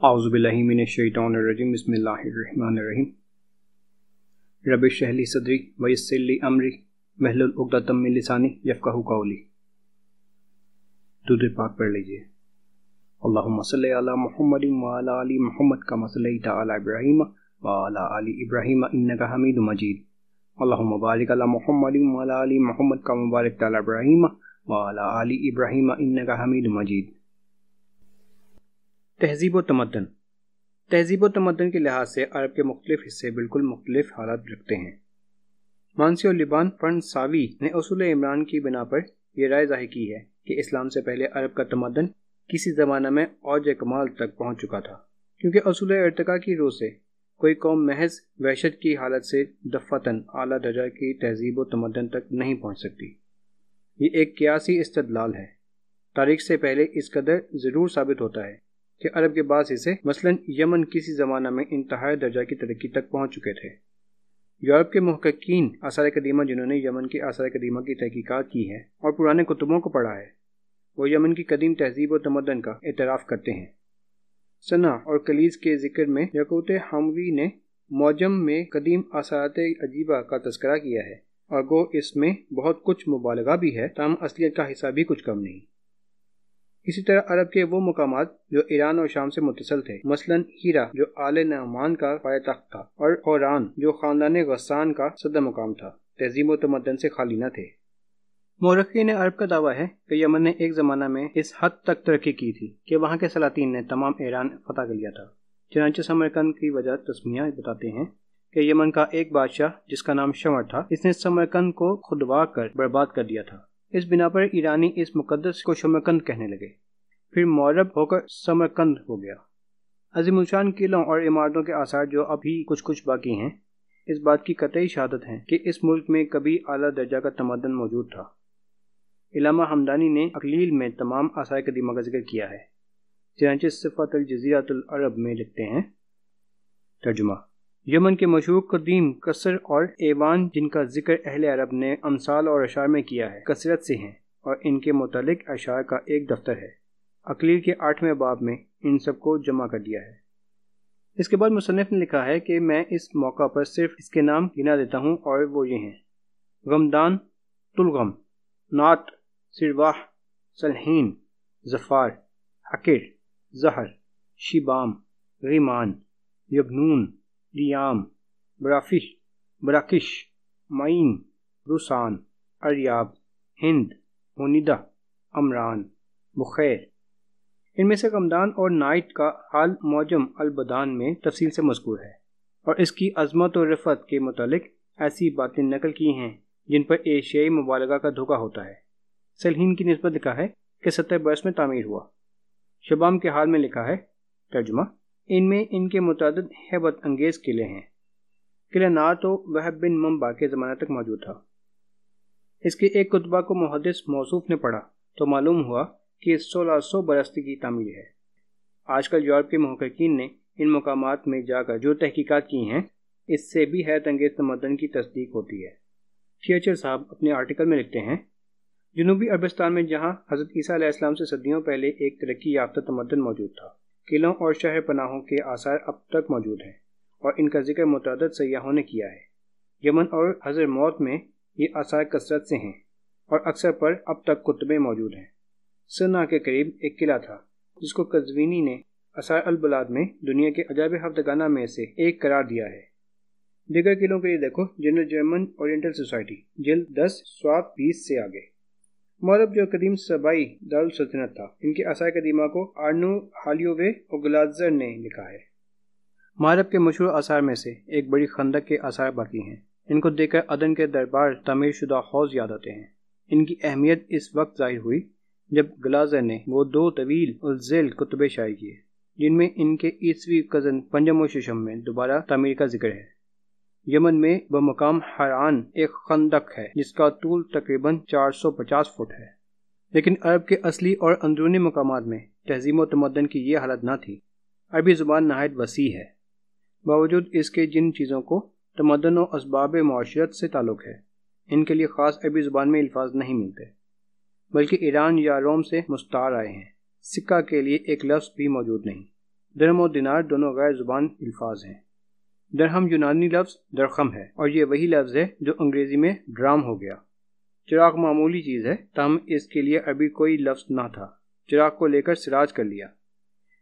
اعوذ باللہ من الشیطان الرجیم بسم اللہ الرحمن الرحیم رب اشرح لی صدری ویسر لی امری واحلل عقدۃ من لسانی یفقہوا قولی۔ درود پاک پڑھ لیجئے۔ اللہم صلی علی محمد وعلی آل محمد کما صلیت علی ابراہیم وعلی آل ابراہیم انک حمید مجید۔ اللہم بارک علی محمد وعلی آل محمد کما بارکت علی ابراہیم وعلی آل ابراہیم انک حمید مجید۔ تہذیب و تمدن۔ تہذیب و تمدن کے لحاظ سے عرب کے مختلف حصے بالکل مختلف حالات رکھتے ہیں۔ مانسی اور لبان فرنساوی نے اصول عمران کی بنا پر یہ رائے ظاہر کی ہے کہ اسلام سے پہلے عرب کا تمدن کسی زمانہ میں اوج کمال تک پہنچ چکا تھا، کیونکہ اصول ارتقاء کی روح سے کوئی قوم محض وحشت کی حالت سے دفعتاً اعلیٰ درجہ کی تہذیب و تمدن تک نہیں پہنچ سکتی۔ یہ ایک قیاسی استدلال ہے۔ تاریخ سے پہلے اس قدر ضرور ثابت ہوتا ہے کہ عرب کے بعض حصے مثلاً یمن کسی زمانہ میں انتہائی درجہ کی ترقی تک پہنچ چکے تھے۔ یورپ کے محققین آثار قدیمہ جنہوں نے یمن کے آثار قدیمہ کی تحقیقات کی ہے اور پرانے کتبوں کو پڑھا ہے، وہ یمن کی قدیم تہذیب و تمدن کا اعتراف کرتے ہیں۔ صنع اور کلیز کے ذکر میں یاقوت حموی نے معجم میں قدیم آثارات عجیبہ کا تذکرہ کیا ہے، اور گو اس میں بہت کچھ مبالغہ بھی ہے، تاہم اصلیت کا حصہ بھی کچھ کم نہیں۔ اسی طرح عرب کے وہ مقامات جو ایران اور شام سے متصل تھے، مثلاً ہیرا جو آل نعمان کا پائے تخت تھا، اور حوران جو خاندان غسان کا صدر مقام تھا، تہذیب و تمدن سے خالی نہ تھے۔ مورخین عرب کا دعویٰ ہے کہ یمن نے ایک زمانہ میں اس حد تک ترقی کی تھی کہ وہاں کے سلاطین نے تمام ایران فتح کر لیا تھا۔ چنانچہ سمرقند کی وجہ تسمیہ بتاتے ہیں کہ یمن کا ایک بادشاہ جس کا نام شمر تھا، اس نے سمرقند کو خودوا کر برباد کر دیا تھا۔ اس بنا پر ایرانی اس مقدس کو شمرقند کہنے لگے، پھر مورب ہو کر سمرقند ہو گیا۔ عظیم الشان قلعوں اور عمارتوں کے آثار جو اب بھی کچھ باقی ہیں، اس بات کی قطعی شہادت ہے کہ اس ملک میں کبھی اعلیٰ درجہ کا تمدن موجود تھا۔ علامہ حمدانی نے اقلیل میں تمام آثار قدیمہ کا ذکر کیا ہے۔ چنانچہ صفات الجزیرۃ العرب میں لکھتے ہیں، ترجمہ: یمن کے مشہور قدیم قصر اور ایوان جن کا ذکر اہل عرب نے امثال اور اشعار میں کیا ہے، کثرت سے ہیں، اور ان کے متعلق اشعار کا ایک دفتر ہے۔ اقلیل کے 8ویں باب میں ان سب کو جمع کر دیا ہے۔ اس کے بعد مصنف نے لکھا ہے کہ میں اس موقع پر صرف اس کے نام گنا دیتا ہوں، اور وہ یہ ہیں: غمدان، تلغم، نعت، سرواح، سلحین، ظفار، حقر، زہر، شیبام، غیمان، یبنون، لیام، براکش، معین، روسان، اریاب، ہند، ہونیدہ، امران، بخیر۔ ان میں سے غمدان اور نائٹ کا حال معجم البدان میں تفصیل سے مذکور ہے، اور اس کی عظمت و رفعت کے متعلق ایسی باتیں نقل کی ہیں جن پر ایشیائی مبالغہ کا دھوکہ ہوتا ہے۔ سلحین کی نسبت لکھا ہے کہ 70 برس میں تعمیر ہوا۔ شبام کے حال میں لکھا ہے، ترجمہ: ان میں ان کے متعدد ہیبت انگیز قلعے ہیں۔ قلعہ نعت و وہب بن منبع کے زمانہ تک موجود تھا۔ اس کے ایک کتبہ کو محدث موصوف نے پڑھا تو معلوم ہوا کہ 1600 برس کی تعمیر ہے۔ آج کل یورپ کے محققین نے ان مقامات میں جا کر جو تحقیقات کی ہیں، اس سے بھی حیرت انگیز تمدن کی تصدیق ہوتی ہے۔ تھیچر صاحب اپنے آرٹیکل میں لکھتے ہیں، جنوبی عربستان میں جہاں حضرت عیسیٰ علیہ السلام سے صدیوں پہلے ایک ترقی یافتہ تمدن موجود تھا، قلعوں اور شہر پناہوں کے آثار اب تک موجود ہیں، اور ان کا ذکر متعدد سیاحوں نے کیا ہے۔ یمن اور حضر موت میں یہ آثار کثرت سے ہیں، اور اکثر پر اب تک کتبیں موجود ہیں۔ صنع کے قریب ایک قلعہ تھا جس کو قزوینی نے آثار البلاد میں دنیا کے عجائب ہفتگانہ میں سے ایک قرار دیا ہے۔ دیگر قلعوں کے لیے دیکھو جنرل جرمن اورینٹل سوسائٹی، جلد 10 صفحہ 20 سے آگے۔ مورب جو قدیم سبائی دارالسلطنت تھا، ان کے آثار قدیمہ کو آرنو ہالیووے اور گلازر نے لکھا ہے۔ مورب کے مشہور آثار میں سے ایک بڑی خندق کے آثار باقی ہیں۔ ان کو دیکھ کر عدن کے دربار تعمیر شدہ حوض یاد آتے ہیں۔ ان کی اہمیت اس وقت ظاہر ہوئی جب گلازر نے وہ 2 طویل الذیل کتبے شائع کیے جن میں ان کے عیسوی قرن پنجم و ششم میں دوبارہ تعمیر کا ذکر ہے۔ یمن میں بمقام حران ایک خندق ہے جس کا طول تقریباً 450 فٹ ہے، لیکن عرب کے اصلی اور اندرونی مقامات میں تہذیب و تمدن کی یہ حالت نہ تھی۔ عربی زبان نہایت وسیع ہے، باوجود اس کے جن چیزوں کو تمدن و اسباب معاشرت سے تعلق ہے، ان کے لیے خاص عربی زبان میں الفاظ نہیں ملتے، بلکہ ایران یا روم سے مستعار آئے ہیں۔ سکہ کے لیے ایک لفظ بھی موجود نہیں۔ درہم اور دینار دونوں غیر زبان الفاظ ہیں۔ درہم یونانی لفظ درخم ہے اور یہ وہی لفظ ہے جو انگریزی میں ڈرام ہو گیا۔ چراغ معمولی چیز ہے، تاہم اس کے لیے عربی کوئی لفظ نہ تھا۔ چراغ کو لے کر سراج کر لیا،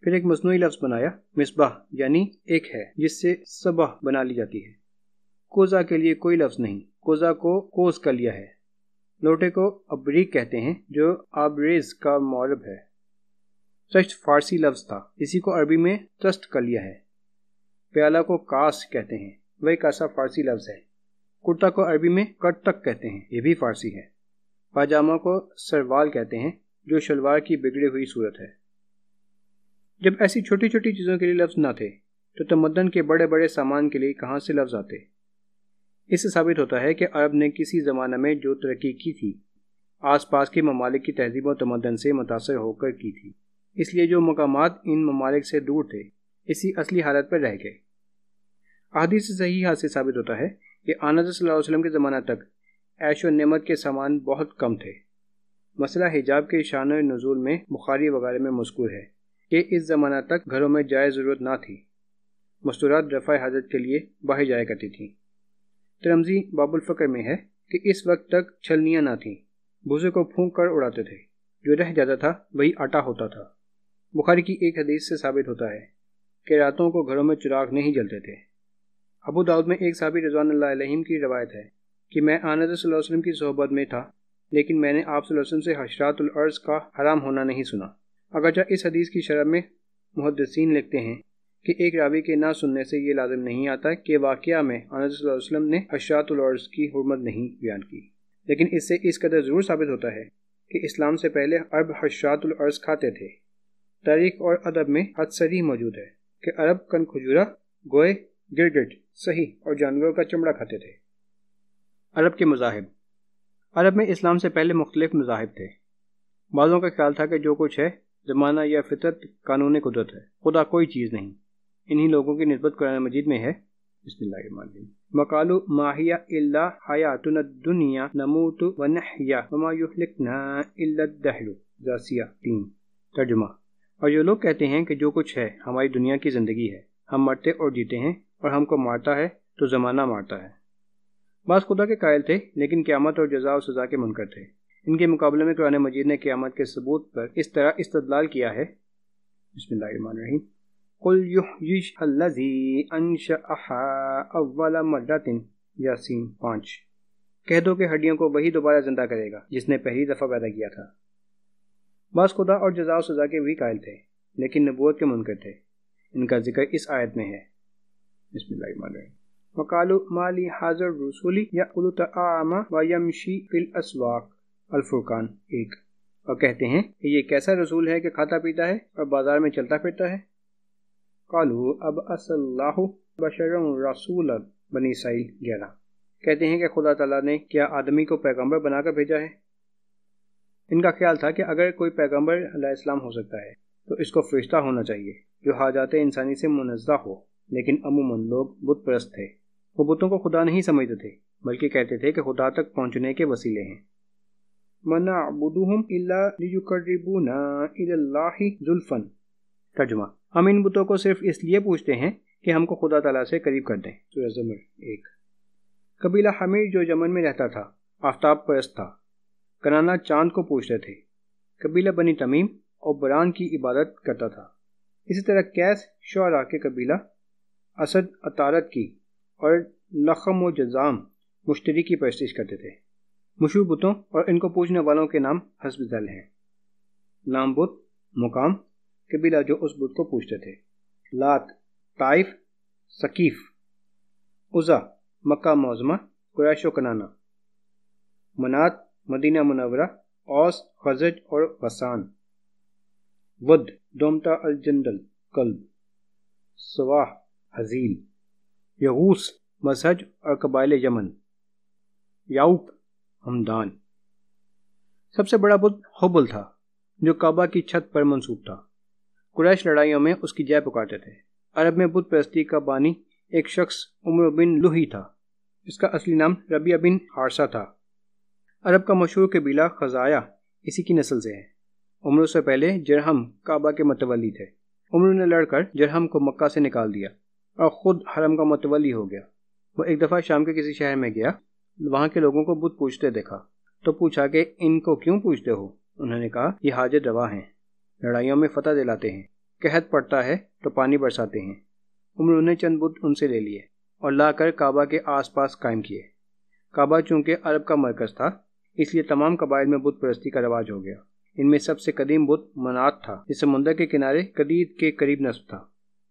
پھر ایک مصنوعی لفظ بنایا، مصباح، یعنی ایک ہے جس سے صبح بنا لی جاتی ہے۔ کوزہ کے لیے کوئی لفظ نہیں، کوزہ کو کوز کر لیا ہے۔ لوٹے کو ابریق کہتے ہیں جو آبریز کا معرب ہے۔ سچ فارسی لفظ تھا، اسی کو عربی میں تست کر لیا ہے۔ پیالہ کو کاس کہتے ہیں، وہی کاسا فارسی لفظ ہے۔ کرتا کو عربی میں کرتک کہتے ہیں، یہ بھی فارسی ہے۔ پاجامہ کو سروال کہتے ہیں جو شلوار کی بگڑی ہوئی صورت ہے۔ جب ایسی چھوٹی چھوٹی چیزوں کے لیے لفظ نہ تھے تو تمدن کے بڑے بڑے سامان کے لیے کہاں سے لفظ آتے؟ اس سے ثابت ہوتا ہے کہ عرب نے کسی زمانہ میں جو ترقی کی تھی آس پاس کے ممالک کی تہذیب و تمدن سے متاثر ہو کر کی تھی، اس لیے جو مقامات ان ممالک سے دور تھے اسی اصلی حالت پر رہ گئے۔ احادیث صحیحہ سے ثابت ہوتا ہے کہ آن حضرت صلی اللہ علیہ وسلم کے زمانہ تک عیش و نعمت کے سامان بہت کم تھے۔ مسئلہ حجاب کے شان نزول میں بخاری وغیرہ میں مذکور ہے کہ اس زمانہ تک گھروں میں جائے ضرورت نہ تھی، مستورات رفع حاجت کے لیے باہر جایا کرتی تھیں۔ ترمذی باب الفقر میں ہے کہ اس وقت تک چھلنیاں نہ تھیں، بھوسے کو پھونک کر اڑاتے تھے، جو رہ جاتا تھا وہی آٹا ہوتا تھا۔ بخاری کی ایک حدیث سے ثابت ہوتا ہے کہ راتوں کو گھروں میں چراغ نہیں جلتے تھے۔ ابو داؤد میں ایک صحابی رضوان اللہ علیہم کی روایت ہے کہ میں آن حضرت صلی اللہ علیہ وسلم کی صحبت میں تھا، لیکن میں نے آپ صلی اللہ علیہ وسلم سے حشرات الارض کا حرام ہونا نہیں سنا۔ اگرچہ اس حدیث کی شرح میں محدثین لکھتے ہیں کہ ایک راوی کے نہ سننے سے یہ لازم نہیں آتا کہ واقعہ میں آن حضرت صلی اللہ علیہ وسلم نے حشرات الارض کی حرمت نہیں بیان کی، لیکن اس سے اس قدر ضرور ثابت ہوتا ہے کہ اسلام سے پہلے عرب حشرات الارض کھاتے تھے۔ تاریخ اور ادب میں حد صریح موجود ہے کہ عرب کن کھجورا، گوئے، گرگٹ، صحیح اور جانوروں کا چمڑا کھاتے تھے۔ عرب کے مذاہب۔ عرب میں اسلام سے پہلے مختلف مذاہب تھے۔ بعضوں کا خیال تھا کہ جو کچھ ہے زمانہ یا فطرت قانون قدرت ہے، خدا کوئی چیز نہیں۔ انہی لوگوں کی نسبت قرآن مجید میں ہے۔ بسم اللہ الرحمن الرحیم۔ وَقَالُوا مَا هِيَ إِلَّا حَيَاتُنَا الدُّنْيَا نَمُوتُ وَنَحْيَا وَمَا يُهْلِكُنَا إِلَّا الدَّهْرُ۔ جاسیہ 3۔ ترجمہ۔ اور جو لوگ کہتے ہیں کہ جو کچھ ہے ہماری دنیا کی زندگی ہے، ہم مرتے اور جیتے ہیں اور ہم کو مارتا ہے تو زمانہ مارتا ہے۔ بعض خدا کے قائل تھے لیکن قیامت اور جزا و سزا کے منکر تھے۔ ان کے مقابلے میں قرآن مجید نے قیامت کے ثبوت پر اس طرح استدلال کیا ہے۔ بسم اللہ الرحمن الرحیم۔ قُلْ يُحْيِيهَا الَّذِي أَنشَأَهَا أَوَّلَ مَرَّةٍ۔ یاسین 5۔ کہہ دو کہ ہڈیوں کو وہی دوبارہ زندہ کرے گا جس نے پہلی دفعہ پیدا کیا تھا۔ بعض خدا اور جزا و سزا کے بھی قائل تھے لیکن نبوت کے منکر تھے۔ ان کا ذکر اس آیت میں ہے۔ بسم اللہ الرحمن الرحیم۔ وَقَالُوا مَا لِهَٰذَا الرَّسُولِ يَأْكُلُ الطَّعَامَ وَيَمْشِي فِي الْأَسْوَاقِ۔ الفرقان 1۔ اور کہتے ہیں کہ یہ کیسا رسول ہے کہ کھاتا پیتا ہے اور بازار میں چلتا پھرتا ہے۔ قَالُوا أَبْعَثَ اللَّهُ بَشَرًا رَّسُولًا۔ بنی اسرائیل 11۔ کہتے ہیں کہ خدا تعالیٰ نے کیا آدمی کو پیغمبر بنا کر بھیجا ہے؟ ان کا خیال تھا کہ اگر کوئی پیغمبر علیہ السلام ہو سکتا ہے تو اس کو فرشتہ ہونا چاہیے جو حاجات انسانی سے منزہ ہو، لیکن عموماً لوگ بت پرست تھے۔ وہ بتوں کو خدا نہیں سمجھتے تھے بلکہ کہتے تھے کہ خدا تک پہنچنے کے وسیلے ہیں۔ وَنَعْبُدُهُمْ إِلَّا لِيُقَرِّبُونَا إِلَى اللَّهِ زُلْفًا۔ ترجمہ۔ ہم ان بتوں کو صرف اس لیے پوجتے ہیں کہ ہم کو خدا تعالیٰ سے قریب کر دیں۔ سورہ زمر 1۔ قبیلہ حمیر جو یمن میں رہتا تھا آفتاب پرست تھا۔ کنانا چاند کو پوجتے تھے۔ قبیلہ بنی تمیم عبران کی عبادت کرتا تھا۔ اسی طرح کیس شعراء کے قبیلہ اسد عطارد کی اور لخم و جزام مشتری کی پرستش کرتے تھے۔ مشہور بتوں اور ان کو پوجنے والوں کے نام حسب ذیل ہیں۔ نام بت مقام قبیلہ جو اس بت کو پوجتے تھے۔ لات طائف ثقیف۔ عزا مکہ معظمہ قریش و کنانہ۔ منات مدینہ منورہ اوس خزرج اور غسان۔ ود دومتا الجندل کلب۔ سواح حزیل۔ یغوس مزہج اور قبائل یمن۔ یعوق ہمدان۔ سب سے بڑا بت حبل تھا جو کعبہ کی چھت پر منصوب تھا۔ قریش لڑائیوں میں اس کی جے پکارتے تھے۔ عرب میں بت پرستی کا بانی ایک شخص عمر بن لوہی تھا۔ اس کا اصلی نام ربیہ بن حارثہ تھا۔ عرب کا مشہور قبیلہ خزاعہ اسی کی نسل سے ہے۔ عمر سے پہلے جرہم کعبہ کے متولی تھے۔ عمر نے لڑ کر جرہم کو مکہ سے نکال دیا اور خود حرم کا متولی ہو گیا۔ وہ ایک دفعہ شام کے کسی شہر میں گیا، وہاں کے لوگوں کو بت پوجتے دیکھا تو پوچھا کہ ان کو کیوں پوجتے ہو؟ انہوں نے کہا یہ حاجت روا ہیں، لڑائیوں میں فتح دلاتے ہیں، قحط پڑتا ہے تو پانی برساتے ہیں۔ عمر نے چند بت ان سے لے لیے اور لا کر کعبہ کے آس پاس قائم کیے۔ کعبہ چونکہ عرب کا مرکز تھا اس لیے تمام قبائل میں بت پرستی کا رواج ہو گیا۔ ان میں سب سے قدیم بت منات تھا، جس سمندر کے کنارے قدید کے قریب نصب تھا۔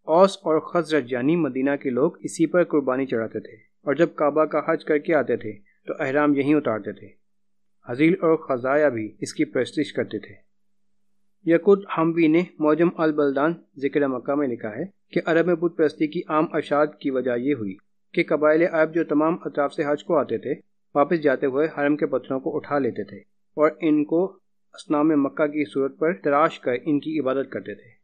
اوس اور خزرج یعنی مدینہ کے لوگ اسی پر قربانی چڑھاتے تھے، اور جب کعبہ کا حج کر کے آتے تھے تو احرام یہیں اتارتے تھے۔ حزیل اور خزایا بھی اس کی پرستش کرتے تھے۔ یقوت حموی نے معجم البلدان ذکر مکہ میں لکھا ہے کہ عرب میں بت پرستی کی عام اشاعت کی وجہ یہ ہوئی کہ قبائل عرب جو تمام اطراف سے حج کو آتے تھے واپس جاتے ہوئے حرم کے پتھروں کو اٹھا لیتے تھے اور ان کو اصنام مکہ کی صورت پر تراش کر ان کی عبادت کرتے تھے۔